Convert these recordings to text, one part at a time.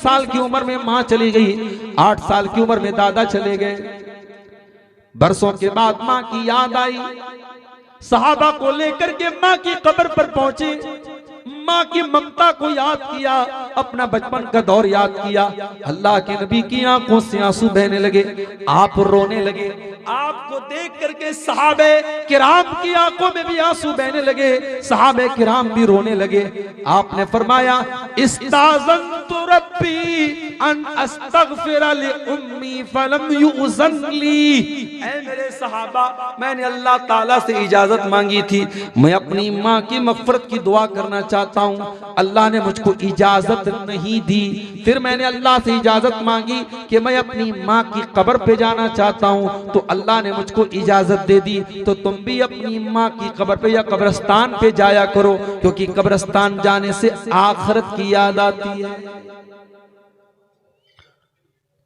साल की उम्र में माँ चली गई, 8 साल की उम्र में दादा चले गए। बरसों के बाद माँ की याद आई, सहाबा को लेकर के माँ की कब्र पर पहुंचे, माँ की ममता को याद किया, अपना बचपन का दौर याद किया। अल्लाह के नबी की आंखों से आंसू बहने लगे, आप रोने लगे। आपको देख करके सहाबे किराम की आंखों में भी आंसू बहने लगे, सहाबे किराम भी रोने लगे। आपने फरमाया, इस्ताज़नतु रब्बी अन अस्तगफिर लि उम्मी फलम युज़न ली। ऐ मेरे सहाबा, मैंने अल्लाह ताला से इजाजत मांगी थी, मैं अपनी माँ की मग़फ़िरत की दुआ करना चाहता हूँ, अल्लाह ने मुझको इजाजत नहीं दी। फिर मैंने अल्लाह से इजाजत मांगी कि मैं अपनी माँ की कब्र पे जाना चाहता हूँ, तो अल्लाह ने मुझको इजाजत दे दी। तो तुम भी अपनी माँ की कब्र पे या कब्रिस्तान पे जाया करो, क्योंकि कब्रिस्तान जाने से आखिरत की याद आती है।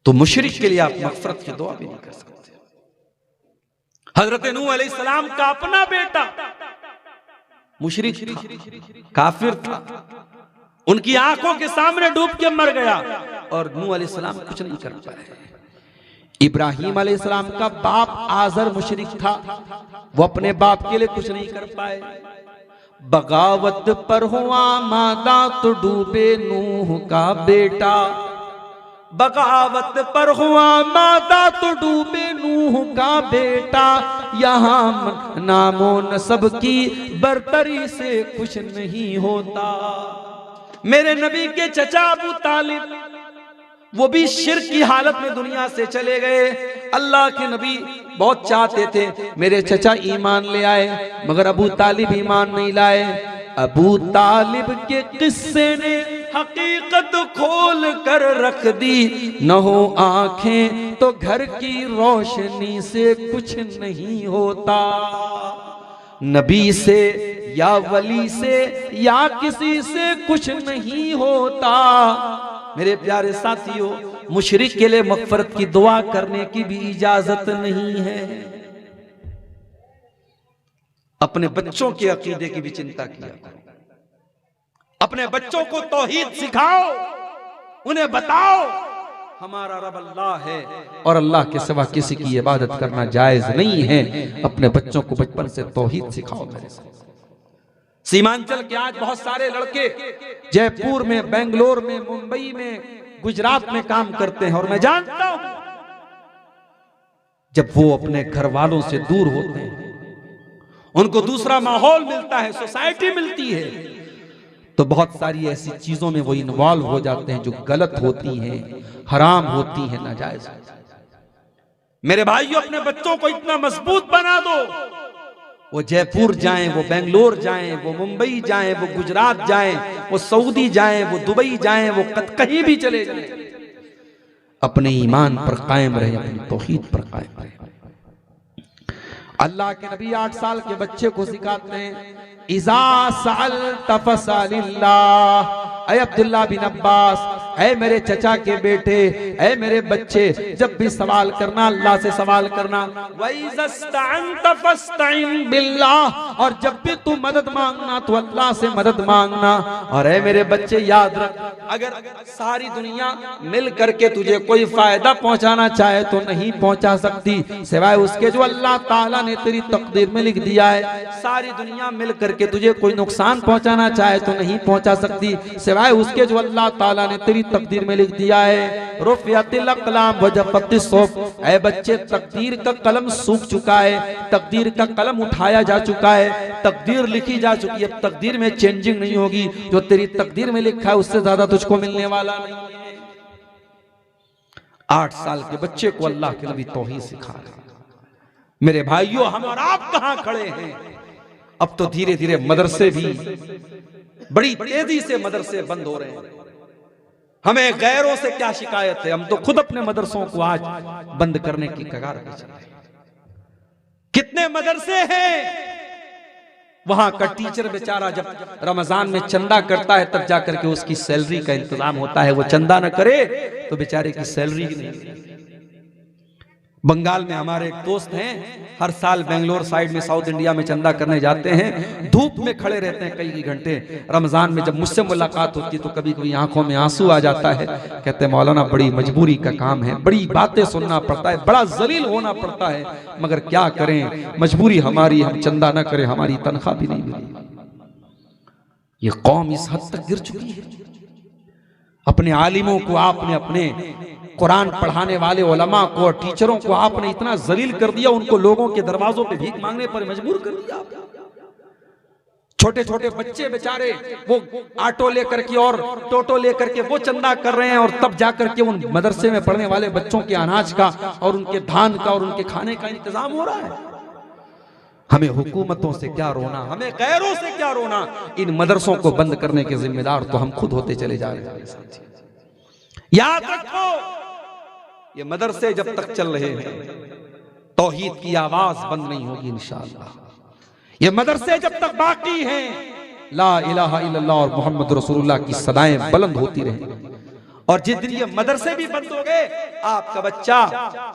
तो मुशरिक के लिए आप मग़फ़िरत की दुआ भी नहीं कर सकते। हजरत नूह अलैहिस्सलाम का अपना बेटा मुशरिक था, काफिर था, उनकी आंखों के सामने डूब के मर गया और नूह अलैहिस्सलाम कुछ नहीं कर पाए। इब्राहीम अलैहिस्सलाम का बाप आजर मुशरिक था, वो अपने बाप के लिए कुछ नहीं कर पाए। बगावत पर हुआ मादा तो डूबे नूह का बेटा, बगावत पर हुआ मादा तो डूबे नूह का बेटा, यहाँ नामो नसब की बरतरी से कुछ नहीं होता। मेरे नबी के चचा अबू तालिब, वो भी शिर्क की हालत में दुनिया से चले गए। अल्लाह के नबी बहुत चाहते थे मेरे चचा ईमान ले आए, मगर अबू तालिब ईमान नहीं लाए। अबू तालिब के किस्से ने हकीकत खोल कर रख दी, न हो आंखें तो घर की रोशनी से कुछ नहीं होता। नबी से या वली से या किसी से कुछ नहीं होता। मेरे प्यारे साथियों, मुशरिक के लिए मग़फ़िरत की दुआ करने की भी इजाजत नहीं है। अपने बच्चों के अकीदे की भी चिंता किया करो, अपने बच्चों को तौहीद सिखाओ, उन्हें बताओ हमारा रब अल्लाह है और अल्लाह के सिवा किसी की इबादत करना जायज नहीं है। अपने बच्चों को बचपन से तौहीद सिखाओ। मेरे सीमांचल के आज बहुत सारे लड़के जयपुर में, बेंगलोर में, मुंबई में, गुजरात में काम करते हैं, और मैं जानता हूं जब वो अपने घर वालों से दूर होते हैं, उनको दूसरा माहौल मिलता है, सोसाइटी मिलती है, तो बहुत सारी ऐसी चीजों में वो इन्वॉल्व हो जाते हैं जो गलत होती हैं, हराम होती हैं, नाजायज। मेरे भाइयों, अपने बच्चों को इतना मजबूत बना दो, वो जयपुर जाएं, वो बेंगलोर जाएं, वो मुंबई जाएं, वो गुजरात जाएं, वो सऊदी जाएं, वो दुबई जाएं, वो कहीं भी चले जाएं, अपने ईमान पर कायम रहे, अपनी तौहीद पर कायम रहे। अल्लाह के नबी 8 साल के बच्चे को सिखाते हैं, इज़ा सअल्त फसअलिल्लाह। ऐ अब्दुल्लाह बिन अब्बास, ऐ मेरे चचा के बेटे, ऐ मेरे बच्चे, जब भी सवाल करना अल्लाह से सवाल करना। वइज़स्तअनत फस्तइन बिल्लाह, और जब भी तू मदद मांगना तो अल्लाह से मदद मांगना। और ऐ मेरे बच्चे, याद रख, अगर सारी दुनिया मिल करके तुझे कोई फायदा पहुंचाना चाहे तो नहीं पहुंचा सकती, सिवाय उसके जो अल्लाह ताला ने तेरी तकदीर में लिख दिया है। सारी दुनिया मिल करके तुझे कोई नुकसान पहुंचाना चाहे तो नहीं पहुंचा सकती, सिवाय उसके जो अल्लाह ताला ने तेरी तकदीर में लिख दिया है। रुफ़ियतिल अक़लाम व जफ़्फ़तिस सुहफ़, ऐ बच्चे, तकदीर का कलम सूख चुका है, तकदीर का कलम उठाया जा चुका है, तकदीर लिखी जा चुकी है, तकदीर में चेंजिंग नहीं होगी। जो तेरी तकदीर में लिखा है उससे ज्यादा तुझको मिलने वाला नहीं है। 8 साल के बच्चे को अल्लाह के नबी तौहीद सिखा रहे। मेरे भाइयों, हम और आप कहां खड़े हैं? अब तो धीरे धीरे मदरसे भी बड़ी तेजी से मदरसे बंद हो रहे हैं। हमें गैरों से क्या शिकायत है? हम तो खुद अपने मदरसों को आज बंद करने की कगार पे चल रहे हैं। कितने मदरसे हैं, वहां का टीचर बेचारा जब रमजान में चंदा करता है तब जाकर के उसकी सैलरी का इंतजाम होता है। वो चंदा न करे तो बेचारे की सैलरी ही नहीं। बंगाल में हमारे एक दोस्त हैं, हर साल बेंगलोर साइड में साउथ इंडिया में चंदा करने जाते हैं, धूप में खड़े रहते हैं कई घंटे। रमजान में जब मुझसे मुलाकात होती है तो कभी कभी आंखों में आंसू आ जाता है। कहते हैं मौलाना बड़ी मजबूरी का काम है, बड़ी बातें सुनना पड़ता है, बड़ा जलील होना पड़ता है, मगर क्या करें, मजबूरी हमारी, हम चंदा न करें हमारी तनख्वाह भी नहीं मिली। ये कौम इस हद तक गिर चुकी है। अपने आलिमों को आपने, अपने कुरान पढ़ाने वाले उलमा को और टीचरों को आपने इतना जलील कर दिया, उनको लोगों के दरवाजों पे भीख मांगने पर मजबूर कर दिया। छोटे छोटे बच्चे बेचारे वो ऑटो लेकर के और टोटो लेकर के वो चंदा कर रहे हैं, और तब जाकर के उन मदरसे में पढ़ने वाले बच्चों के अनाज का और उनके धान का और उनके खाने का इंतजाम हो रहा है। हमें हुकूमतों से क्या रोना, हमें गैरों से क्या रोना, इन मदरसों को बंद करने के जिम्मेदार तो हम खुद होते चले जा रहे हैं। याद रखो, ये मदरसे जब तक चल रहे हैं तौहीद की आवाज बंद नहीं होगी इंशाअल्लाह। ये मदरसे जब तक बाकी हैं ला इलाहा इल्लल्लाह और मोहम्मद रसूलुल्लाह की सदाएं बुलंद होती रहेंगी। और जिस दिन ये मदरसे भी बंद हो गए, आपका बच्चा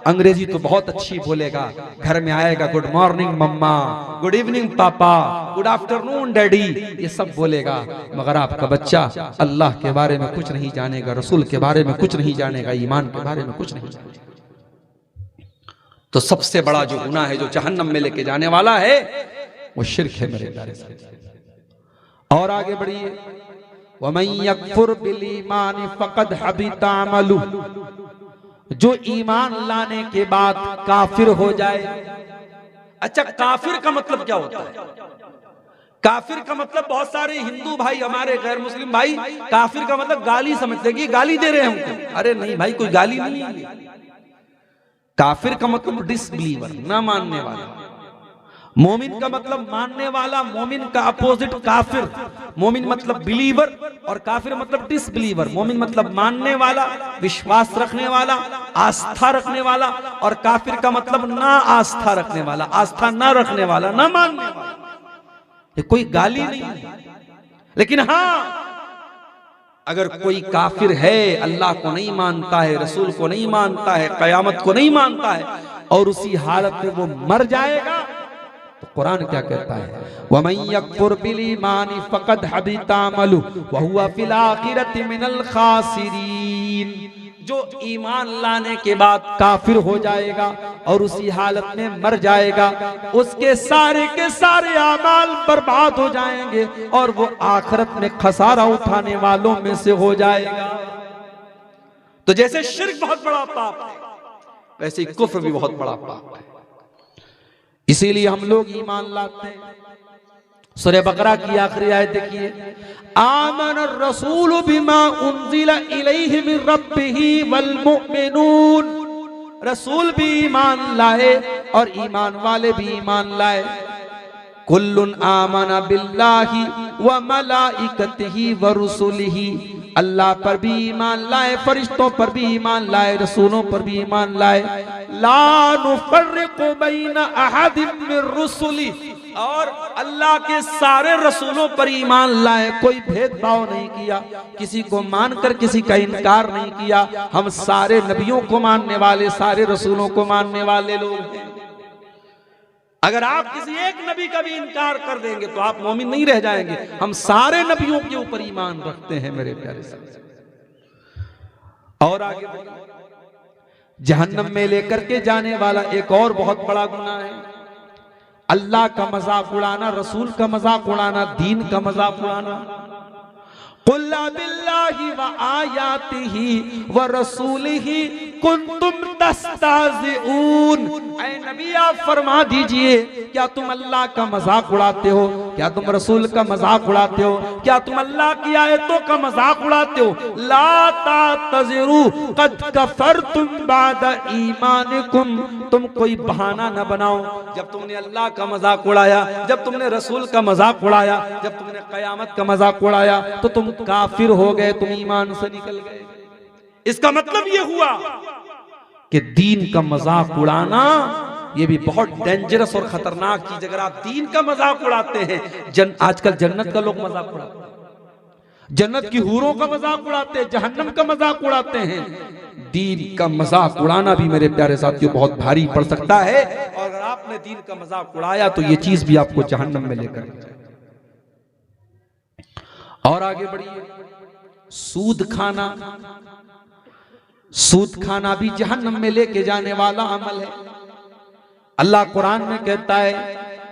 अंग्रेजी तो बहुत अच्छी बोलेगा, घर में आएगा गुड मॉर्निंग मम्मा, गुड इवनिंग पापा, गुड आफ्टरनून डैडी, ये सब बोलेगा, मगर आपका बच्चा अल्लाह के बारे में कुछ नहीं जानेगा, रसूल के बारे में कुछ नहीं जानेगा, ईमान के बारे में कुछ नहीं जानेगा। तो सबसे बड़ा जो गुनाह है, जो जहन्नम में लेके जाने वाला है, वो शिर्क है मेरे प्यारे साथी। और आगे बढ़िए, वमन यकफुर बिल ईमान फकद हबिता अमलु, जो ईमान लाने के बाद काफिर हो जाए। अच्छा, काफिर का मतलब क्या होता है? काफिर का मतलब बहुत सारे हिंदू भाई, हमारे गैर मुस्लिम भाई, काफिर का मतलब गाली समझते कि गाली दे रहे हैं हमको। अरे नहीं भाई, कोई गाली नहीं है। काफिर का मतलब डिसबिलीवर, ना मानने वाला। मोमिन का मतलब मानने वाला, मोमिन का अपोजिट काफिर। मोमिन मतलब बिलीवर और काफिर मतलब डिसबिलीवर। मोमिन मतलब मानने वाला, विश्वास रखने वाला, आस्था रखने वाला, और काफिर का मतलब ना आस्था रखने वाला, आस्था ना रखने वाला, ना मानने वाला। ये कोई गाली नहीं है। लेकिन हाँ, अगर कोई काफिर है, अल्लाह को नहीं मानता है, रसूल को नहीं मानता है, कयामत को नहीं मानता है, और उसी हालत में वो मर जाएगा, तो कुरान क्या कहता है? वमन यकफुर बिल ईमानि फकद हबिता अमलु व हुवा फिल आखिरति मिनल खासिरीन। जो ईमान लाने के बाद काफिर हो जाएगा और उसी हालत में मर जाएगा, उसके सारे के सारे अमाल बर्बाद हो जाएंगे और वो आखिरत में खसारा उठाने वालों में से हो जाएगा। तो जैसे शिर्क बहुत बड़ा पाप है, वैसे ही कुफ्र भी बहुत बड़ा पाप है। इसीलिए हम लोग ईमान लाते हैं। सूरह बकरा की आखिरी आयत देखिए, आमन रसूल बिमा उन्जिला इलैहि मिन रब्बिही वल मुमिनून। रसूल भी ईमान लाए और ईमान वाले भी ईमान लाए। कुल्लुन आमना बिल्लाहि व मलाइकतिही व रुसुलिही। अल्लाह पर भी ईमान लाए, फरिश्तों पर भी ईमान लाए, रसूलों पर भी ईमान लाए। ला नुफर्रिकु बैना अहदिम मिन रुसुली। और अल्लाह के सारे रसूलों पर ईमान लाए, कोई भेदभाव नहीं किया, किसी को मानकर किसी का इनकार नहीं किया। हम सारे नबियों को मानने वाले, सारे रसूलों को मानने वाले लोग हैं। अगर आप किसी एक नबी का भी इनकार कर देंगे तो आप मोमिन नहीं रह जाएंगे। हम सारे नबियों के ऊपर ईमान रखते हैं मेरे प्यारे साथी। और आगे जहन्नम में लेकर के जाने वाला एक और बहुत बड़ा गुनाह है, अल्लाह का मजाक उड़ाना, रसूल का मजाक उड़ाना, दीन का मजाक उड़ाना। कुल बिल्लाहि व आयातिही व रसूलिही कुंतुम तस्ताज़िऊन। ऐ नबी आप फरमा दीजिए, क्या तुम अल्लाह का मजाक उड़ाते हो? क्या तुम रसूल का मजाक उड़ाते हो? क्या तुम अल्लाह की आयतों का मजाक उड़ाते हो? ला तातज़िरू क़द कफ़रतुम बादा ईमानिकुम। तुम कोई बहाना न बनाओ। जब तुमने अल्लाह का मजाक उड़ाया, जब तुमने रसूल का मजाक उड़ाया, जब तुमने कयामत का मजाक उड़ाया, तो तुम काफिर हो गए, तुम ईमान से निकल गए। इसका मतलब यह हुआ कि दीन का मजाक उड़ाना ये भी बहुत डेंजरस और खतरनाक चीज। अगर आप दीन का मजाक उड़ाते हैं, आजकल जन्नत का लोग मजाक उड़ाते हैं, जन्नत की हूरों का मजाक उड़ाते हैं, जहन्नम का मजाक उड़ाते हैं। दीन का मजाक उड़ाना भी मेरे प्यारे साथियों बहुत भारी पड़ सकता है, और अगर आपने दीन का मजाक उड़ाया तो ये चीज भी आपको जहन्नम में लेकर जाए। और आगे बढ़िए, सूद खाना भी जहन्नम में लेके जाने वाला अमल है। अल्लाह कुरान में कहता है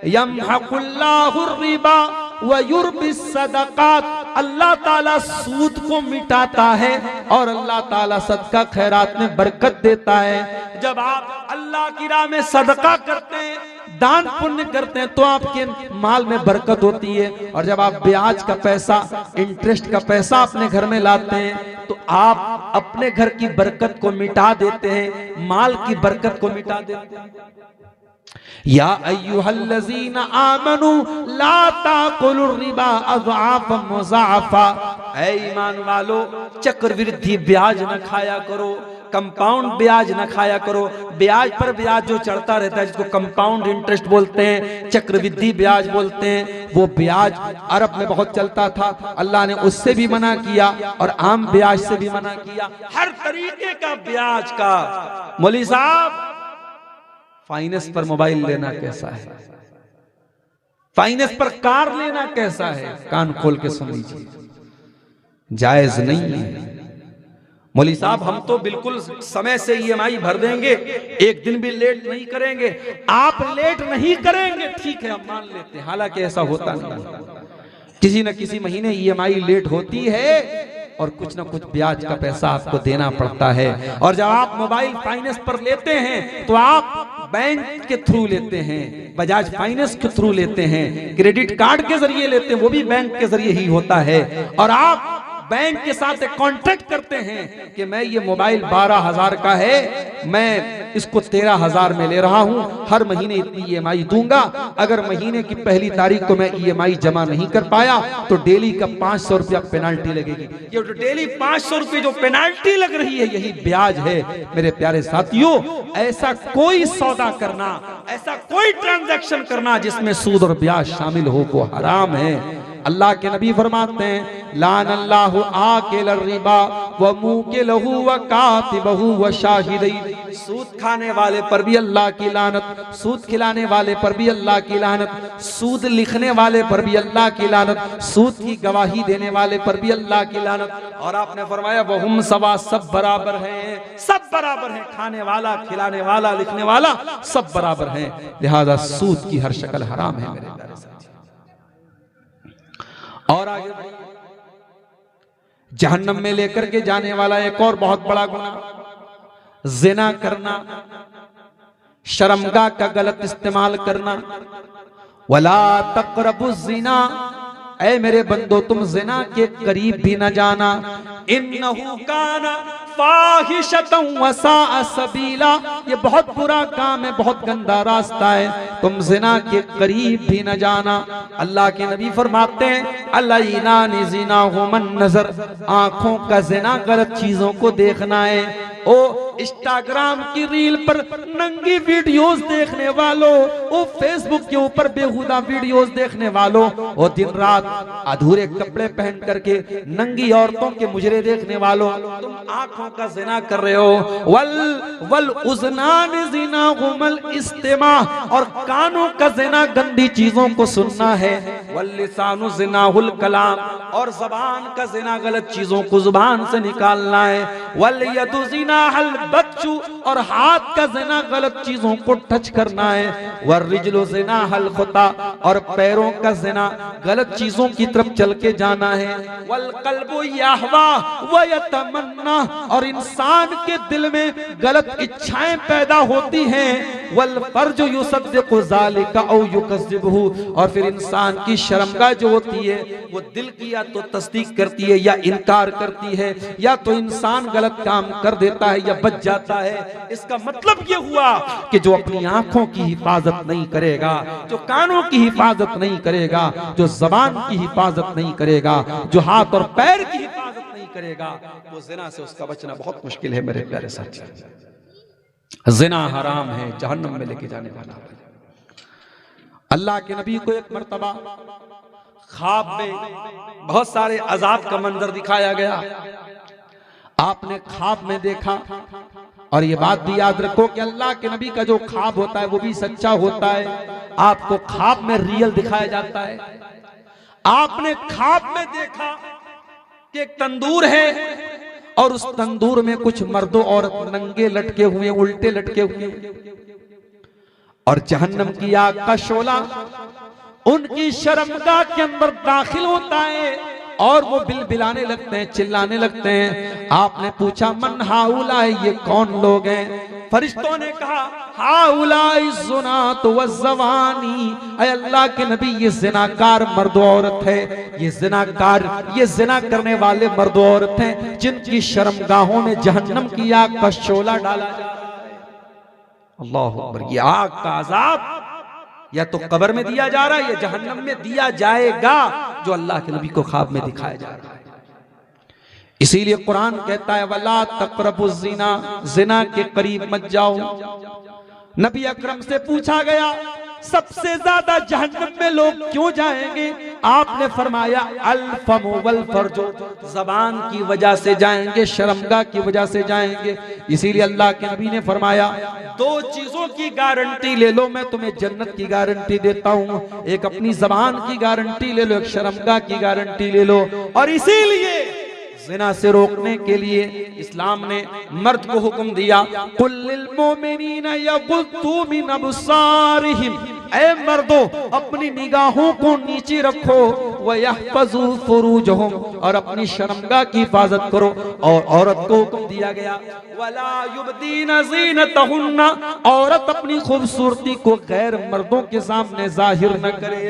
यमहकुल्लाहु रिबा व युर्बिस सदकात, अल्लाह ताला सूद को मिटाता है और अल्लाह ताला सदका खैरात में बरकत देता है। जब आप अल्लाह की राह में सदका करते हैं, दान पुण्य करते हैं, तो आपके माल में बरकत होती है। और जब आप ब्याज का पैसा, इंटरेस्ट का पैसा अपने घर में लाते हैं, तो आप अपने घर की बरकत को मिटा देते हैं, माल की बरकत को मिटा देते हैं। या अय्युहल्लज़ीना आमनू ला ताकुलुर रिबा अज़आफ़ा मुज़ाफ़ा, ऐ ईमान वालो चक्रवृद्धि ब्याज न खाया करो, कंपाउंड ब्याज न खाया करो। ब्याज पर ब्याज जो चढ़ता रहता है, जिसको कंपाउंड इंटरेस्ट बोलते हैं, चक्रवृद्धि ब्याज बोलते हैं, वो ब्याज अरब में बहुत चलता था। अल्लाह ने उससे भी मना किया और आम ब्याज से भी मना किया। हर तरीके का ब्याज का। मौलवी साहब, फाइनेंस पर मोबाइल लेना कैसा है, फाइनेंस पर कार लेना कैसा है, कान खोल के सुन लीजिए, जायज नहीं है। मौलवी साहब, हम तो बिल्कुल समय से ईएमआई भर देंगे, एक दिन भी लेट नहीं करेंगे। आप लेट नहीं करेंगे, ठीक है, हम मान लेते हैं, हालांकि ऐसा होता नहीं। किसी न किसी महीने ईएमआई लेट होती है और कुछ ना कुछ ब्याज का पैसा आपको देना पड़ता है। और जब आप मोबाइल फाइनेंस पर लेते हैं तो आप बैंक के थ्रू लेते हैं, बजाज फाइनेंस के थ्रू लेते हैं, क्रेडिट कार्ड के जरिए लेते हैं, वो भी बैंक के जरिए ही होता है। और आप बैंक के साथ एक कॉन्ट्रैक्ट करते हैं कि मैं ये मोबाइल 12,000 का है, मैं इसको 13,000 में ले रहा हूं, हर महीने इतनी ईएमआई दूंगा। अगर महीने की पहली तारीख को मैं ईएमआई जमा नहीं कर पाया तो डेली का 500 रुपया पेनाल्टी लगेगी। ये जो डेली 500 रुपये जो पेनाल्टी लग रही है, यही ब्याज है। मेरे प्यारे साथियों, ऐसा कोई सौदा करना, ऐसा कोई ट्रांजैक्शन करना जिसमें सूद और ब्याज शामिल हो, वो हराम है। अल्लाह के नबी फरमाते हैं लान अल्लाहु आकिल रिबा व मुकिलहु व कातिबहु व शाहिदै, सूद खाने वाले पर भी अल्लाह की लानत, सूद खिलाने वाले पर भी अल्लाह की लानत, सूद लिखने वाले पर भी अल्लाह की लानत, सूद की गवाही देने वाले पर भी अल्लाह की लानत। और आपने फरमाया वहुम सवा, सब बराबर हैं, सब बराबर हैं, खाने वाला, खिलाने वाला, लिखने वाला सब बराबर हैं। लिहाजा सूद की हर शक्ल हराम है मेरे प्यारे साथी। और आगे जहन्नम में लेकर के जाने वाला एक और बहुत बड़ा गुनाह, जिना करना, शर्मगाह का गलत इस्तेमाल करना। वला तक़रबु ज़िना, ऐ मेरे बंदो तुम जिना के करीब भी न जाना। इन्नहु काना फाहिशतन व साअ सबीला, ये बहुत बुरा काम है, बहुत गंदा रास्ता है, तुम जिना के करीब भी न जाना। अल्लाह के नबी फरमाते हैं अल्लाह जिना हुमन नजर, आंखों का जिना गलत चीजों को देखना है। ओ इंस्टाग्राम की रील पर नंगी वीडियोस देखने वालों, ओ फेसबुक के ऊपर बेहुदा वीडियोस देखने वालों, ओ दिन रात अधूरे कपड़े पहन करके नंगी औरतों के मुजरे देखने वालों, तुम आंखों का जिना कर रहे हो। वल उज़नान जिना गुमल इस्तिमा, और कानों का जिना गंदी चीजों को सुनना है। वल लिसानु जिनाहुल कलाम, और जबान का जिना गलत चीजों को जुबान से निकालना है। वल यदु जिना हल बच्चू, और हाथ का जिना गलत चीजों को टच करना है। वर्रिजलु जिना हल खुता, और पैरों का जिना गलत चीजों की तरफ चल के जाना है। वल कल्बु यहवा व यतमन्ना, और इंसान के दिल में गलत इच्छाएं पैदा होती हैं। वल फर्जु युसद्दिकु ज़ालिका औ युकज़्ज़िबहु, और फिर इंसान की शर्मगाह जो होती है वो दिल की या तो तस्दीक करती है या इनकार करती है, या तो इंसान गलत काम कर देता है या बच जाता है। इसका मतलब ये हुआ कि जो अपनी आंखों की हिफाजत नहीं करेगा, जो कानों की हिफाजत नहीं करेगा, जो जबान की हिफाजत नहीं करेगा, जो हाथ और पैर की हिफाजत नहीं करेगा, वो जिना से उसका बचना बहुत मुश्किल है मेरे प्यारे साथी। जिना हराम है, जहन्नम में लेके जाने वाला है। अल्लाह के नबी को एक मर्तबा ख्वाब में बहुत सारे अजाब का मंजर दिखाया गया। आपने ख्वाब में देखा, और ये बात भी याद रखो कि अल्लाह के नबी का जो ख्वाब होता है वो भी सच्चा होता है। आपको ख्वाब में रियल दिखाया जाता है। आपने ख्वाब में देखा कि एक तंदूर है और उस तंदूर में कुछ मर्दों और नंगे लटके हुए, उल्टे लटके हुए, और जहन्नम की आग का शोला उनकी शर्मगाह के अंदर दाखिल होता है और वो बिलबिलाने लगते हैं, चिल्लाने लगते हैं। आपने पूछा मन हाउला, ये कौन लोग हैं? फरिश्तों ने कहा हाउलाई ज़ुनात वज़्ज़वानी, ऐ अल्लाह के नबी ये ज़िनाकार मर्द औरत है, ये ज़िनाकार, ये ज़िना करने वाले मर्द औरत हैं जिनकी शर्मगाहों में जहन्नम की आग का शोला डाला जा रहा है। अल्लाह अकबर। ये आग का अज़ाब या तो कब्र में दिया जा रहा है या जहन्नम में दिया जाएगा, जो अल्लाह के नबी को ख्वाब में दिखाया जा रहा है। इसीलिए कुरान कहता है वला तक़रबुज़ ज़िना, ज़िना के करीब मत जाओ। नबी अकरम से पूछा गया सबसे ज्यादा जहन्नम में लोग क्यों जाएंगे? आपने फरमाया अल फम वल फर्ज, जबान की वजह से जाएंगे, शर्मगाह की वजह से जाएंगे। इसीलिए अल्लाह के नबी ने फरमाया दो चीजों की गारंटी ले लो, मैं तुम्हें जन्नत की गारंटी देता हूँ। एक अपनी जबान की गारंटी ले लो, एक शर्मगाह की गारंटी ले लो। और इसीलिए ज़िना से रोकने के लिए इस्लाम ने मर्द को हुक्म दिया कुल्लिल मोमिनीना यग़ुद्दू मिन अब्सारिहिम, ऐ मर्दो अपनी निगाहों को नीचे रखो, व यहफ़ज़ू फ़ुरूजहुम, और अपनी शर्मगाह की हिफाजत करो। और औरत को हुक्म दिया गया वला युबदीना ज़ीनतहुन्ना, औरत अपनी खूबसूरती को गैर मर्दों के सामने जाहिर न करे।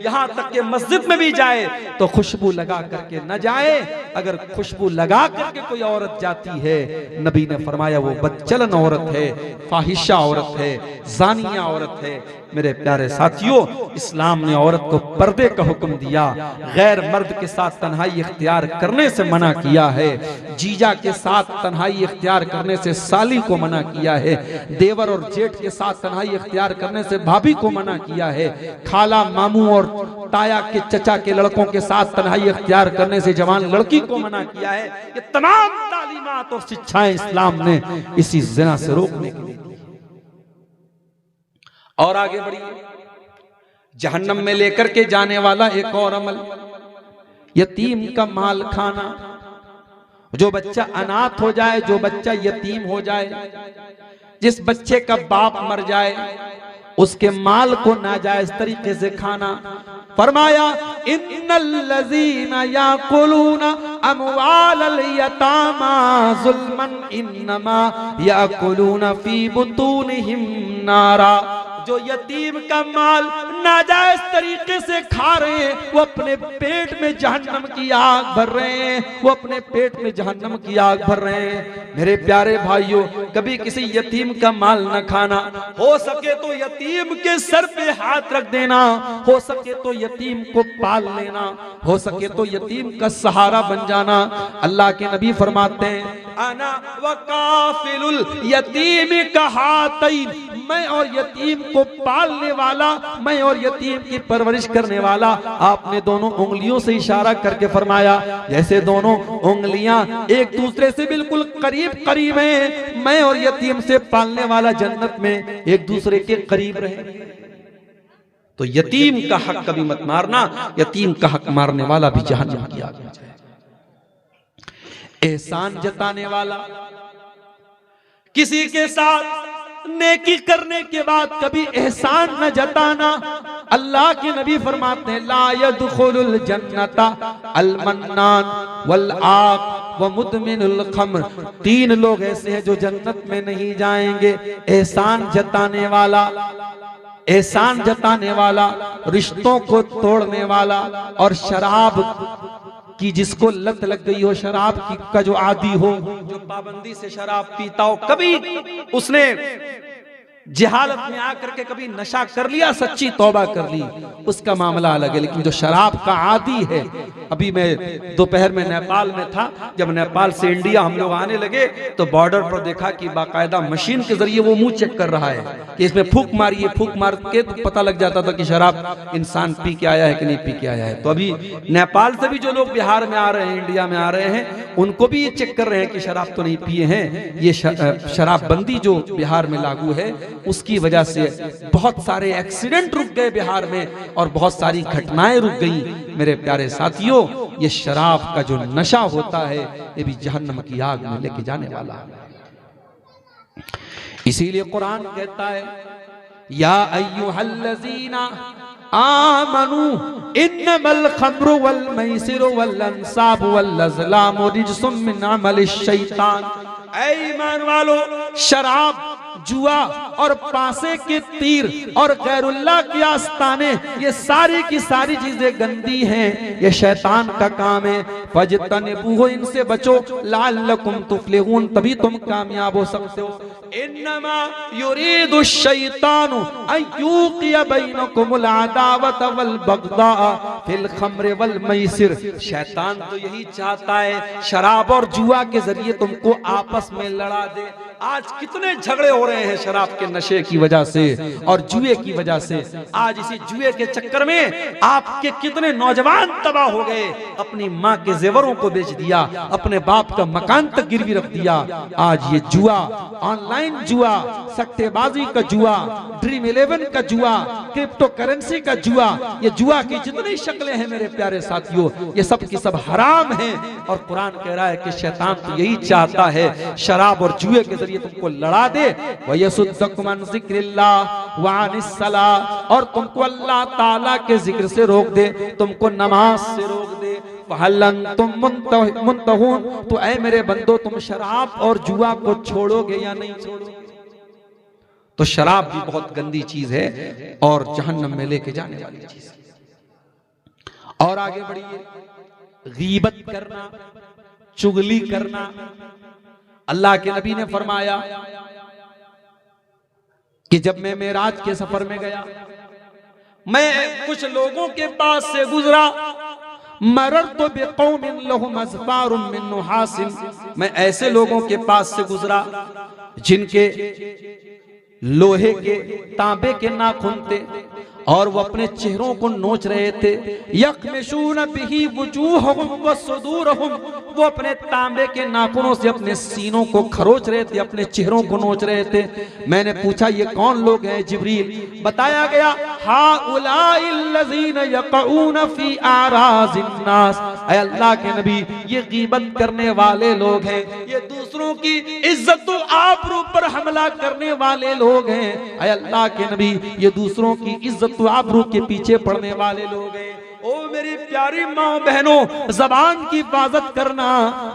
यहाँ तक कि मस्जिद में भी जाए तो खुशबू लगा करके न जाए। अगर खुशबू लगा करके कोई औरत जाती है, नबी ने फरमाया वो बदचलन औरत है, फाहिशा औरत है, जानिया औरत है। मेरे प्यारे साथियों, इस्लाम ने औरत को पर्दे का हुक्म दिया, गैर मर्द के साथ तन्हाई इख्तियार करने से मना किया है, जीजा के साथ तन्हाई इख्तियार करने से साली को मना किया है, देवर और जेठ के साथ तन्हाई इख्तियार करने से भाभी को मना किया है, खाला मामू और ताया के चचा के लड़कों के साथ तन्हाई इख्तियार करने से जवान लड़की को मना किया है। ये तमाम तालीमात और शिक्षाएं इस्लाम ने इसी ज़िना से रोकने के लिए। और आगे बढ़िए, जहन्नम में लेकर के जाने वाला एक और अमल, यतीम का माल खाना। जो बच्चा अनाथ हो जाए, जो बच्चा यतीम हो जाए, जिस बच्चे का बाप मर जाए, उसके माल को नाजायज तरीके से खाना। फरमाया इन्नल्लज़ीना याकुलूना अमवालल यतामा ज़ुल्मन इन्नमा याकुलूना फी बुतूनिहिम नारा। जो यतीम का माल नाजायज तरीके से खा रहे हैं, वो अपने पेट में जहन्नम की आग भर रहे हैं, वो अपने पेट में जहन्नम की आग भर रहे हैं। मेरे प्यारे भाइयों, कभी किसी यतीम का माल न खाना। हो सके तो यतीम के सर पे हाथ रख देना, हो सके तो यतीम को पाल लेना, हो सके तो यतीम का सहारा बन जाना। अल्लाह के नबी फरमाते हैं अना वकाफिलुल यतीम कहातैन, मैं और यतीम को पालने वाला, मैं और यतीम की परवरिश करने वाला। आपने दोनों उंगलियों से इशारा करके फरमाया जैसे दोनों उंगलियां एक दूसरे से बिल्कुल करीब करीब हैं, मैं और यतीम से पालने वाला जन्नत में एक दूसरे के करीब रहे। तो यतीम का हक कभी मत मारना, यतीम का हक मारने वाला भी जहन्नम की आग में जाए। एहसान जताने वाला, किसी के साथ नेकी करने के बाद कभी एहसान न जताना। अल्लाह के नबी फरमाते हैं ला यदखुलुल जन्नता अल मन्नान वल आक व मुदमिनुल खम्र। तीन लोग ऐसे हैं जो जन्नत में नहीं जाएंगे, एहसान जताने वाला, एहसान जताने वाला, रिश्तों को तोड़ने वाला, और शराब कि जिसको लत लग गई हो, शराब की का जो आदी हो, जो पाबंदी से शराब पीता हो, कभी उसने जहालत में आकर के कभी नशा कर लिया, सच्ची तौबा कर ली, उसका मामला अलग है। लेकिन जो शराब का आदी है, अभी मैं दोपहर में नेपाल में था, जब नेपाल से इंडिया हम लोग आने लगे तो बॉर्डर पर देखा कि बाकायदा मशीन के जरिए वो मुंह चेक कर रहा है कि इसमें फूंक मारिए, फूंक मार के तो पता लग जाता था कि शराब इंसान पी के आया है कि नहीं पी के आया है। तो अभी नेपाल से भी जो लोग बिहार में आ रहे हैं, इंडिया में आ रहे हैं, उनको भी ये चेक कर रहे हैं कि शराब तो नहीं पिए हैं। ये शराबबंदी जो बिहार में लागू है, उसकी वजह से बहुत सारे एक्सीडेंट रुक गए बिहार में और बहुत सारी घटनाएं रुक गई। मेरे प्यारे साथियों, ये शराब का जो नशा होता है ये भी जहन्नम की आग में लेके जाने वाला है। इसीलिए कुरान कहता है, या अय्युहल्लज़ीना आमनू इन्नमल खम्रु वल मैसिरु वल अंसाबु वल अज़लामु रिज्सुम मिन अमलिश शैतान। ऐ ईमान वालो, शराब, जुआ और पासे के तीर और गैरुल्लाह के आस्ताने, ये सारी की सारी चीजें गंदी हैं, ये शैतान का काम है। फजतनिबूहु, इनसे बचो, लअल्लकुम तुफ्लिहून, तभी तुम कामयाब हो सकते हो। इन्नमा युरीदु शैतानु अन युक़िया बैनकुमुल अदावत वल बग़दा फिल खम्र वल मैसिर। शैतान तो यही चाहता है शराब और जुआ के जरिए तुमको आपस में लड़ा दे। आज कितने झगड़े हो रहे हैं शराब के नशे की वजह से और जुए की वजह से। आज इसी जुए के चक्कर में आपके कितने नौजवान तबाह हो गए, अपनी माँ के जेवरों को बेच दिया, अपने बाप का मकान तक गिरवी रख दिया। आज ये जुआ, ऑनलाइन जुआ, सट्टेबाजी का जुआ, ड्रीम 11 का जुआ, क्रिप्टो करेंसी का जुआ, ये जुआ की जितनी शक्लें हैं मेरे प्यारे साथियों, ये सब की सब हराम हैं। और कुरान कह रहा है कि शैतान तो यही चाहता है शराब और जुए के जरिए तुमको लड़ा दे। वयसुद्दकुम अन ज़िक्रिल्लाह व अनिस सलाह, और तुमको अल्लाह ताला के जिक्र से रोक दे, तुमको नमाज से रोक दे। फहल अंतुम मुंतहून, तो ऐ मेरे बंदो, तुम शराब और जुआ को छोड़ोगे या नहीं छोड़ोगे? तो शराब भी बहुत गंदी चीज है और जहन्नम में लेके जाने वाली चीज है। और आगे बढ़िए, गीबत करना, चुगली करना। अल्लाह के नबी ने फरमाया कि जब मैं मेराज के सफर में गया, मैं कुछ लोगों के पास से गुजरा, मररतु बिक़ौमिन लहुम अज़फ़ारुम मिन नुहासिन, मैं ऐसे लोगों के पास से गुजरा जिनके लोहे के, तांबे के नाखून थे और वो अपने चेहरों को नोच रहे थे। यक़मिशून बिही वुजूहहुम व सुदूरहुम, वो अपने तांबे के नाखूनों से अपने सीनों को खरोच रहे थे, अपने चेहरों को नोच रहे थे। मैंने पूछा ये कौन लोग हैं जिब्रील? बताया गया, हाउलाइल्लज़ीन यक़ऊन फी आराज़िन नास, ऐ अल्लाह के नबी, ये गीबत करने वाले लोग हैं, ये दूसरों की इज्जत व आबरू पर हमला करने वाले लोग हैं। ऐ अल्लाह के नबी, ये दूसरों की इज्जत व आबरू के पीछे पड़ने वाले लोग हैं। ओ मेरी प्यारी माँ बहनों, जबान की हिफाजत करना,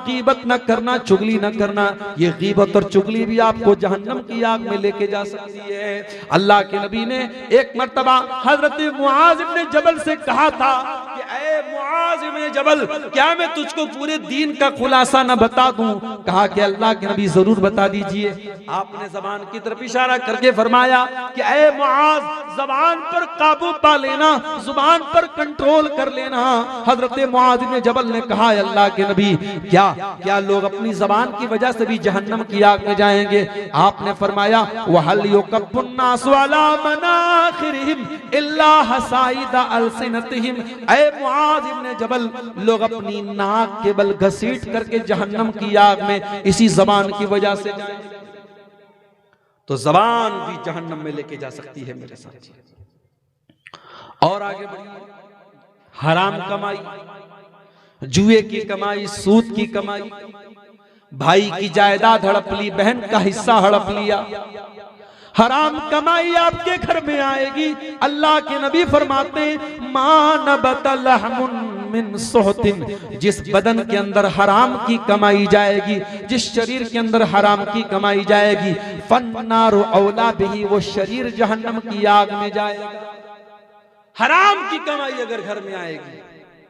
गीबत न करना, चुगली न करना। ये गीबत और चुगली भी आपको जहन्नम की आग में लेके जा सकती है। अल्लाह के नबी ने एक मर्तबा हजरत मुआज इब्न जबल से कहा था कि ऐ मुआज इब्न जबल, क्या मैं तुझको पूरे दीन का खुलासा न बता दूं? कहा कि अल्लाह के नबी जरूर बता दीजिए। आपने जबान की तरफ इशारा करके फरमाया कि ऐ मुआज, जबान पर काबू पा लेना, जुबान पर कंट्रोल कर लेना। हजरत मुआज इब्न जबल ने कहा, अल्लाह के नबी, क्या लोग अपनी जबान की वजह से भी जहन्नम की आग में जाएंगे? आपने फरमाया, वहल युकब्बुन नासु अला मनाखिरिहिम इल्ला हसाइदा अलसिनतिहिम। ऐ मुआज इब्न जबल, लोग अपनी नाक के बल घसीट करके जहन्नम की आग में इसी जबान की वजह से जाएंगे। तो जबान भी जहन्नम में लेके जा सकती है मेरे साथ। और आगे बढ़िए, हराम कमाई, जुए की कमाई, सूद की कमाई, भाई की जायदाद हड़प ली, बहन का हिस्सा हड़प लिया, हराम कमाई आपके घर में आएगी। अल्लाह के नबी फरमाते हैं, मा नबता लहमुन मिन सुहतिन, जिस बदन के अंदर हराम की कमाई जाएगी, जिस शरीर के अंदर हराम की कमाई जाएगी, फन्नारु औला बिही, वो शरीर जहन्नम की आग में जाएगा। हराम की कमाई अगर घर में आएगी,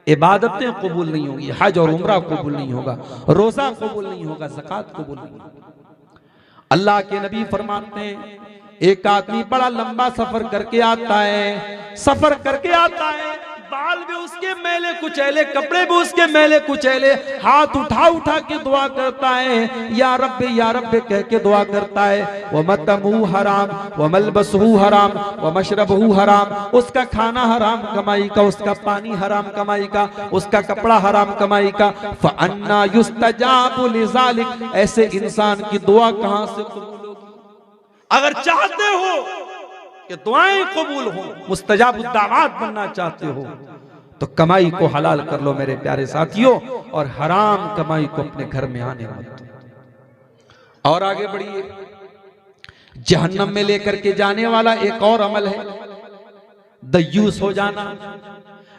इबादतें कबूल नहीं होगी, हज और उम्रा कबूल नहीं होगा, रोजा कबूल नहीं होगा, ज़कात कबूल नहीं होगा। अल्लाह के नबी फरमाते हैं एक आदमी बड़ा लंबा सफर करके आता है, सफर करके आता है, बाल भी उसके मैले कुचैले, कपड़े भी उसके मैले कुचैले, हाथ उठा उठा के दुआ करता है, या रब्बे कह के दुआ करता है। व मतमू हराम व मलबसहू हराम व मशरबहू हराम, उसका खाना हराम कमाई का, उसका पानी हराम कमाई का, उसका कपड़ा हराम कमाई का। फअन्ना युस्तजाबु लिज़ालिक, ऐसे इंसान की दुआ कहां से कबूल होगी? अगर चाहते हो कि दुआएं कबूल हो, मुस्तजाब दावत बनना चाहते हो, तो कमाई को हलाल कर लो मेरे प्यारे साथियों, और हराम कमाई को अपने घर में आने मत दो। और आगे बढ़िए, जहन्नम में लेकर के जाने वाला एक और अमल है दयूस हो जाना।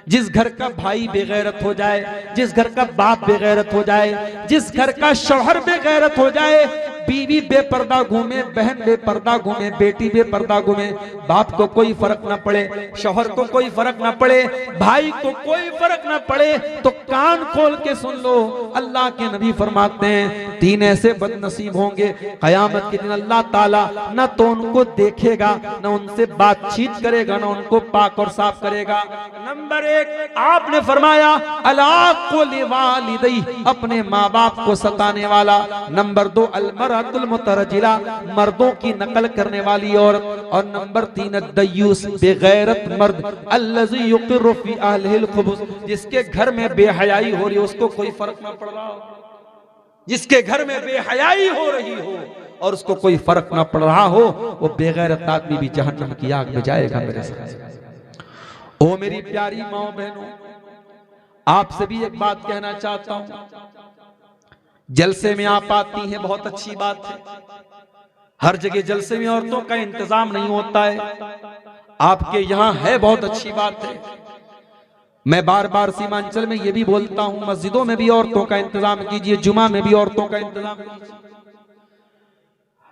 जिस घर का भाई बेगैरत हो जाए, जिस घर का बाप बेगैरत हो जाए, जिस घर का शौहर बेगैरत हो जाए, बीवी बेपर्दा घूमे, बहन बेपर्दा घूमे, बेटी बेपर्दा घूमे, बाप को कोई फर्क ना पड़े, शौहर को कोई फर्क ना पड़े, भाई को कोई फर्क ना पड़े, तो कान खोल के सुन लो। अल्लाह के नबी फरमाते हैं 3 ऐसे बदनसीब होंगे कयामत के दिन, अल्लाह ताला न तो उनको देखेगा, न उनसे बातचीत करेगा, न उनको पाक और साफ करेगा। नंबर 1 आपने फरमाया अलाक़ु लिवालिदैहि, अपने माँ बाप को सताने वाला। नंबर 2 अलमरअतुल मुतरजिला, मर्दों की नकल करने वाली औरत। और नंबर 3 दयूस, बेगैरत मर्द, अल्लज़ी युक़िर्रु फ़ी अहलिहिल खुबुस, जिसके घर में बेहयाई हो रही है उसको कोई फर्क ना पड़ रहा हो, जिसके घर में बेहयाई हो रही हो और उसको कोई फर्क ना पड़ रहा हो, वो बेगैरत आदमी भी जहन्नम की आग में जाएगा मेरे साथ। ओ मेरी प्यारी माँ बहनों, आपसे भी एक बात कहना चाहता हूं, जलसे में आप आती हैं, बहुत अच्छी बात है। हर जगह जलसे में औरतों का इंतजाम नहीं होता है, आपके यहां है, बहुत अच्छी बात है। मैं बार बार सीमांचल में ये भी बोलता हूं, मस्जिदों में भी औरतों का इंतजाम कीजिए, जुमा में भी औरतों का इंतजाम कीजिए।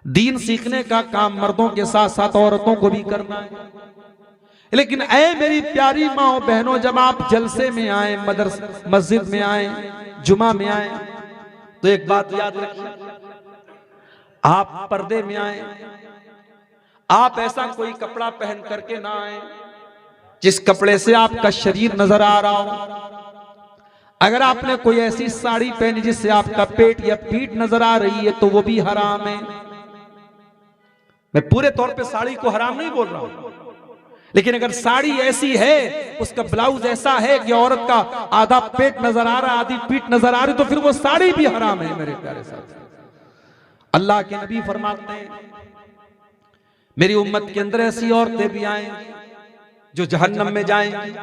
दीन सीखने का काम मर्दों के साथ साथ औरतों को भी करना है। लेकिन ऐ मेरी प्यारी माँ और बहनों, जब आप जलसे में आए, मस्जिद में आए, जुमा में आए, तो एक बात याद रखिए, आप पर्दे में आए, आप ऐसा कोई कपड़ा पहन करके ना आए जिस कपड़े से आपका शरीर नजर आ रहा हो। अगर आपने कोई ऐसी साड़ी पहनी जिससे आपका पेट या पीठ नजर आ रही है तो वो भी हराम है। मैं पूरे तौर पे साड़ी को हराम नहीं बोल रहा हूं, लेकिन अगर साड़ी ऐसी है, उसका ब्लाउज ऐसा है कि औरत का आधा पेट नजर आ रहा है, आधी पीठ नजर आ रही, तो फिर वो साड़ी भी हराम है मेरे प्यारे साथ। अल्लाह के नबी फरमाते हैं मेरी उम्मत के अंदर ऐसी औरतें भी आएंगी जो जहन्नम में जाएंगी।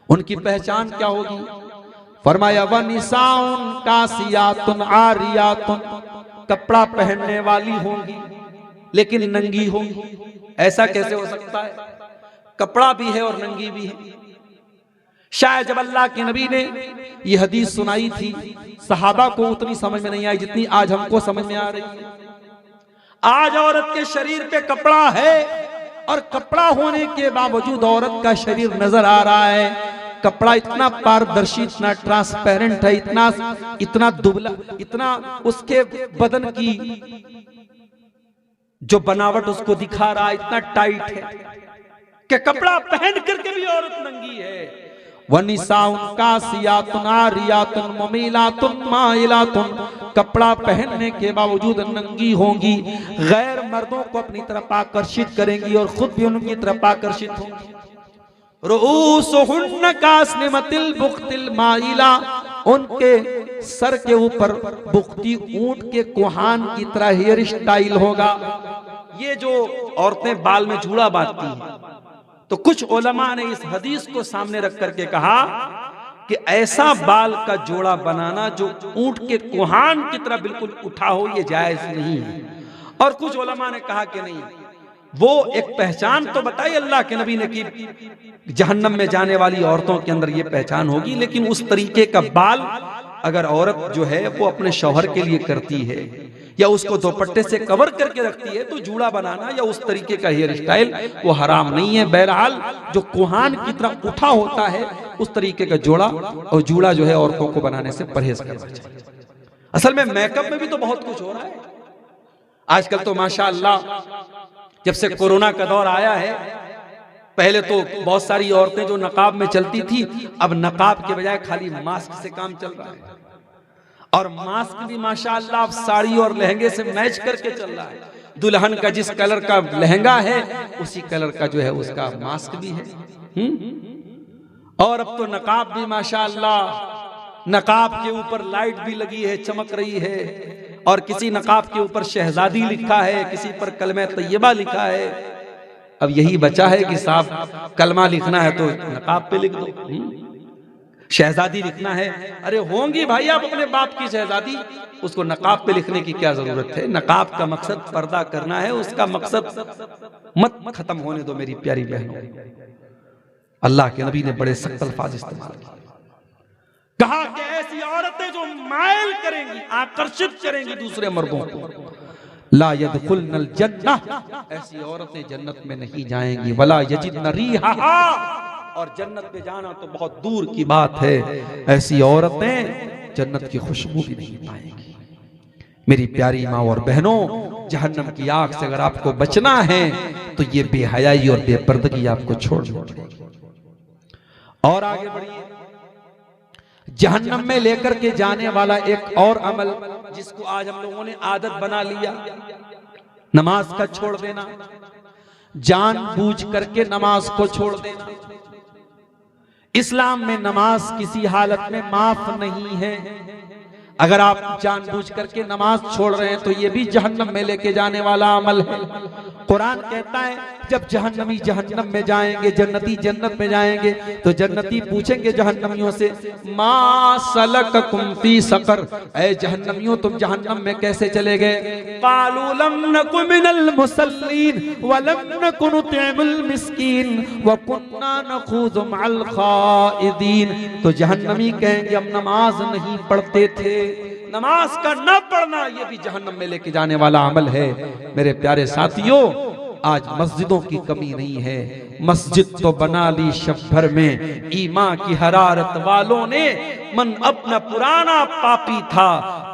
उनकी पहचान क्या होगी? फरमाया व निसाउन कासियातुन आरियातुन, कपड़ा पहनने वाली होंगी लेकिन नंगी होंगी। ऐसा कैसे हो सकता है? कपड़ा भी है और नंगी भी है। शायद जब अल्लाह के नबी ने ये हदीस सुनाई थी, सहाबा को उतनी समझ में नहीं आई जितनी आज हमको समझ में आ रही है। आज औरत के शरीर पे कपड़ा है और कपड़ा होने के बावजूद औरत का शरीर नजर आ रहा है। कपड़ा इतना पारदर्शी, इतना ट्रांसपेरेंट है, इतना दुबला, इतना उसके बदन की जो बनावट उसको दिखा रहा है, इतना टाइट है कि कपड़ा पहन करके भी औरत नंगी है। वनिसाउन कासियातुन आरियातुन मुमीलातुन माइलातुन, कपड़ा पहनने के बावजूद नंगी होंगी, गैर मर्दों को अपनी तरफ आकर्षित करेंगी और खुद भी उनकी तरफ आकर्षित होंगी। रुऊसुहुन्न कास्निमतिल बुख्तिल माइला, उनके सर के ऊपर बुख्ती ऊंट के कोहान की तरह हेयर स्टाइल होगा। ये जो औरतें बाल में जूड़ा बांधती हैं, तो कुछ उलमा ने इस हदीस को सामने रख करके कहा कि ऐसा बाल का जोड़ा बनाना जो ऊंट के कोहान की तरह बिल्कुल उठा हो, ये जायज नहीं है। और कुछ उलमा ने कहा कि नहीं, वो एक पहचान तो बताई अल्लाह के नबी ने कि जहन्नम में जाने वाली औरतों के अंदर ये पहचान होगी, लेकिन उस तरीके का बाल अगर औरत जो है वो अपने शौहर के लिए करती है या उसको दुपट्टे से कवर करके रखती है, तो जूड़ा बनाना या उस तरीके का हेयर स्टाइल वो हराम नहीं है। बहरहाल जो कोहान की तरह उठा होता है उस तरीके का जोड़ा और जूड़ा जो है औरतों को बनाने से परहेज करना चाहिए। असल में मेकअप में भी तो बहुत कुछ हो रहा है आजकल। तो माशाअल्लाह जब से कोरोना का दौर आया है, पहले तो बहुत सारी औरतें जो नकाब में चलती थी, अब नकाब के बजाय खाली मास्क से काम चल रहा है। और मास्क भी माशाअल्लाह अब साड़ी और लहंगे से मैच करके चल रहा है। दुल्हन का जिस कलर का लहंगा है उसी कलर का जो है उसका मास्क भी है। और अब तो नकाब भी माशाअल्लाह, नकाब के ऊपर लाइट भी लगी है, चमक रही है। और किसी नकाब के ऊपर शहजादी लिखा है, किसी पर कलमा तैयबा लिखा है। अब यही बचा है कि साहब कलमा लिखना है तो नकाब पे लिख दो, शहजादी लिखना है, अरे होंगी भाई आप अपने बाप की शहजादी, उसको नकाब पे लिखने की क्या जरूरत है। नकाब का मकसद पर्दा करना है, उसका मकसद मत खत्म होने दो मेरी प्यारी बहनों। अल्लाह के नबी ने बड़े सख्त अल्फाज इस्तेमाल किए, कहा कि ऐसी औरतें जो मायल करेंगी, आकर्षित करेंगी दूसरे मर्दों को, ला यदखुलनल जन्नह, ऐसी औरतें जन्नत में नहीं जाएंगी। वला यजिदन रीहा, और जन्नत में जाना तो बहुत दूर की बात है, ऐसी औरतें जन्नत की खुशबू भी नहीं पाएंगी। मेरी प्यारी माँ और बहनों, जहन्नम की आग से अगर आपको बचना है तो ये बेहयाई और बेपर्दगी आपको छोड़नी पड़ेगी। और आगे बढ़िए, जहन्नम में लेकर के जाने वाला एक और अमल जिसको आज हम लोगों ने आदत बना लिया, नमाज का छोड़ देना, जानबूझ करके नमाज को छोड़ देना। इस्लाम में नमाज किसी हालत में माफ नहीं है। अगर आप जानबूझ करके नमाज छोड़ रहे हैं तो ये भी जहन्नम में लेके जाने वाला अमल है। कुरान कहता है जब जहन्नमी जहन्नम में जाएंगे, जन्नती जन्नत में जाएंगे, तो जन्नती पूछेंगे जहन्नमियों से, मा सलककुम फी सकर, ऐ जहन्नमियों तुम जहन्नम में कैसे चले गए। कालू लम नकु मिनल मुसल्लीन व लम नकु नुतिमुल मिस्कीन व कुन्ना नखूज़ु मअल खाइदीन। तो जहन्नमी कहेंगे हम नमाज नहीं पढ़ते थे। नमाज का न पढ़ना ये भी जहन्नम में लेके जाने वाला अमल है। मेरे प्यारे साथियों, आज मस्जिदों की कमी नहीं है, मस्जिद तो बना ली शब भर में। ईमान की हरारत वालों ने, मन अपना पुराना पापी था,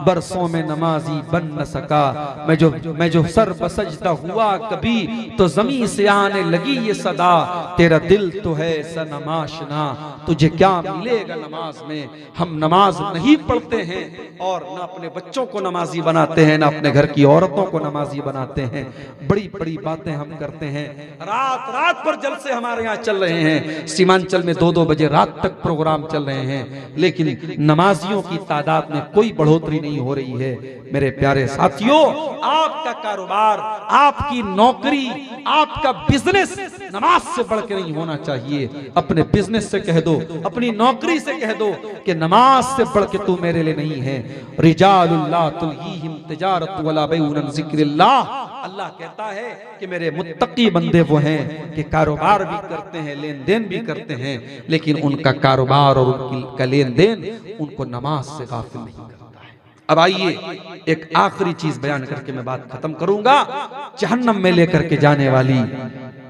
बरसों में नमाजी बन न सका। मैं जो सर बसजदा हुआ कभी, तो जमीन से आने लगी ये सदा, तेरा दिल तो है सनमाशना, तुझे क्या मिलेगा नमाज में। हम नमाज नहीं पढ़ते हैं और न अपने बच्चों को नमाजी बनाते हैं, न अपने घर की औरतों को नमाजी बनाते हैं। बड़ी बड़ी बातें हम करते हैं। रात रात पर जलसे हमारे यहाँ चल रहे हैं, सीमांचल में 2-2 बजे रात तक प्रोग्राम चल रहे हैं, लेकिन नमाजियों की तादाद में कोई बढ़ोतरी नहीं हो रही है। मेरे प्यारे साथियों, आपका कारोबार, आपकी नौकरी, आपका बिजनेस नमाज से बढ़ के नहीं होना चाहिए। अपने बिजनेस से कह दो, अपनी नौकरी से कह दो कि नमाज से बढ़ के तू मेरे लिए नहीं है। रिजालुल्लाह तुल्हीहिम तिजारत वला बैउन अन जिक्रिल्लाह। अल्लाह कहता है कि मेरे मुत्तकी बंदे वो हैं कि कारोबार भी करते हैं, लेन देन भी करते हैं, लेकिन उनका कारोबार और उनका लेन देन उनको नमाज से गाफिल नहीं करता है। अब आइए एक आखिरी चीज बयान करके मैं बात खत्म करूंगा। जहन्नम में लेकर के जाने वाली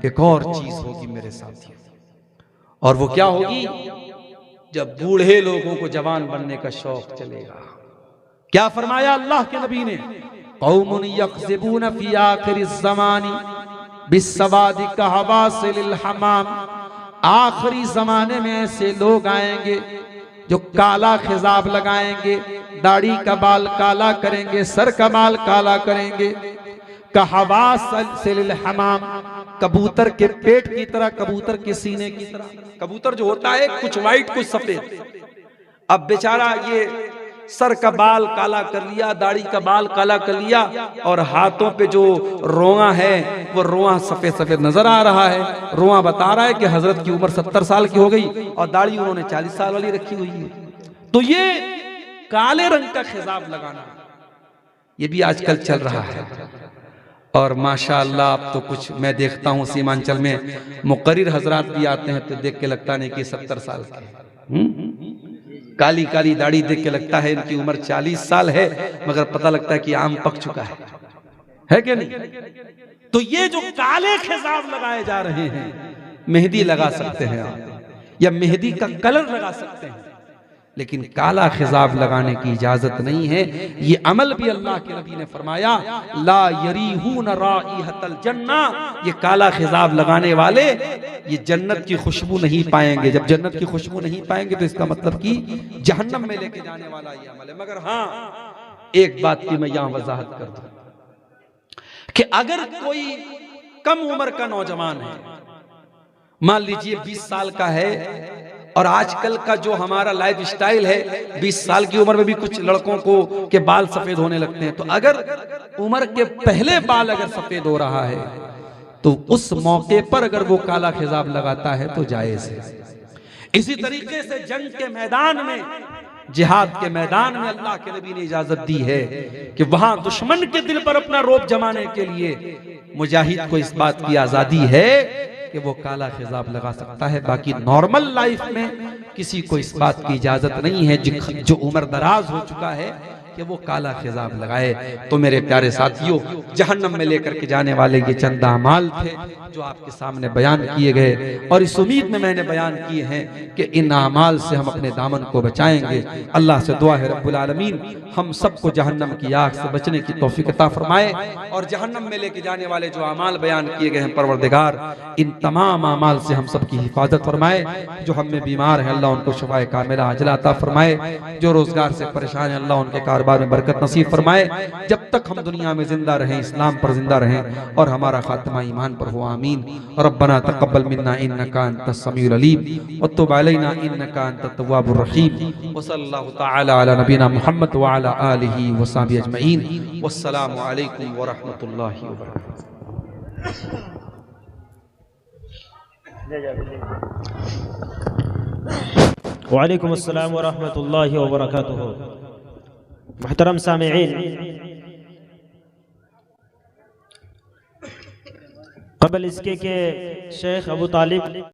एक और चीज होगी मेरे साथियों, और वो क्या होगी? जब बूढ़े लोगों को जवान बनने का शौक चलेगा। क्या फरमाया अल्लाह के नबी ने? कौमुन यख्ज़िबून फी आखिरिज़ ज़मानी बिस्सवादि कहवासिलिल हमाम। आखिरी जमाने में ऐसे लोग आएंगे जो काला खिजाब लगाएंगे, दाढ़ी का बाल काला करेंगे, सर का बाल काला करेंगे। कहवासिलिल हमाम, कबूतर के पेट की तरह, कबूतर के सीने की तरह। कबूतर जो होता है कुछ व्हाइट कुछ सफेद। अब बेचारा ये सर का बाल काला कर लिया, दाढ़ी का बाल काला कर लिया, और हाथों पे जो रोआ है वो रोआ सफेद सफेद नजर आ रहा है। रोआ बता रहा है कि हजरत की उम्र 70 साल की हो गई और दाढ़ी उन्होंने 40 साल वाली रखी हुई है। तो ये काले रंग का खिजाब लगाना ये भी आजकल चल रहा है। और माशाअल्लाह अब तो कुछ मैं देखता हूँ सीमांचल में मुकर्रिर हजरात भी आते हैं तो देख के लगता नहीं कि 70 साल के। काली काली दाढ़ी देख के लगता है इनकी उम्र 40 साल है, मगर पता लगता है कि आम पक चुका है कि नहीं? तो ये जो काले खिजाब लगाए जा रहे हैं, मेहंदी लगा सकते हैं आप, या मेहंदी का कलर लगा सकते हैं, लेकिन काला खिजाब लगाने की इजाजत नहीं है। ये अमल भी अल्लाह के नबी ने फरमाया, ला यरीहून राइहतल जन्ना, ये काला खिजाब लगाने वाले ये जन्नत की खुशबू नहीं पाएंगे। जब जन्नत की खुशबू नहीं पाएंगे तो इसका मतलब कि जहन्नम में लेके जाने वाला ये अमल है। मगर हाँ, एक बात की मैं यहां वजाहत कर दूं कि अगर कोई कम उम्र का नौजवान है, मान लीजिए 20 साल का है, और आजकल का जो हमारा लाइफ स्टाइल है, 20 साल की उम्र में भी कुछ लड़कों को के बाल सफेद होने लगते हैं, तो अगर उम्र के पहले बाल अगर सफेद हो रहा है तो उस मौके पर अगर वो काला खिजाब लगाता है तो जायज है। इसी तरीके से जंग के मैदान में, जिहाद के मैदान में अल्लाह के नबी ने इजाजत दी है कि वहां दुश्मन के दिल पर अपना रौब जमाने के लिए मुजाहिद को इस बात की आजादी है कि वो काला खिजाब लगा सकता है। बाकी नॉर्मल लाइफ में किसी को इस बात की इजाजत नहीं है जो उम्र दराज हो चुका है कि वो काला खिजाब लगाए। तो मेरे प्यारे साथियों, जहन्नम में लेकर के जाने वाले ये चंद अमाल थे जो आपके सामने बयान किए गए, और इस उम्मीद में मैंने बयान किए हैं कि इन अमाल से हम अपने दामन को बचाएंगे। अल्लाह से दुआ है रब्बुल आलमीन हम सबको जहन्नम की आग से बचने की तौफीक अता फरमाए, और जहन्नम में लेके जाने वाले जो अमाल बयान किए गए हैं परवरदिगार, इन तमाम अमाल से हम सबकी हिफाजत फरमाए। जो हम में बीमार है अल्लाह उनको शफाए कामिला अजला अता फरमाए, जो रोजगार से परेशान है अल्लाह उनके कारोबार में बरकत नसीब फरमाए। जब तक हम दुनिया में जिंदा रहें, इस्लाम पर जिंदा रहें और हमारा खात्मा ईमान पर हो, आमीन। रब्बना तक़ब्बल मिन्ना इन्नका अंतस समीउल अलीम व तुब अलैना इन्नका अंतत तव्वाबुर रहीम। व सल्लल्लाहु तआला अला नबीना मुहम्मद व अला आलिहि व सहबिहि अजमईन। वस्सलामु अलैकुम व रहमतुल्लाहि व बरकातुहू। वालेकुम अस्सलाम व रहमतुल्लाहि व बरकातुहू। मुहतरम सामिईन, क़ब्ल इसके के शेख अबू तालिब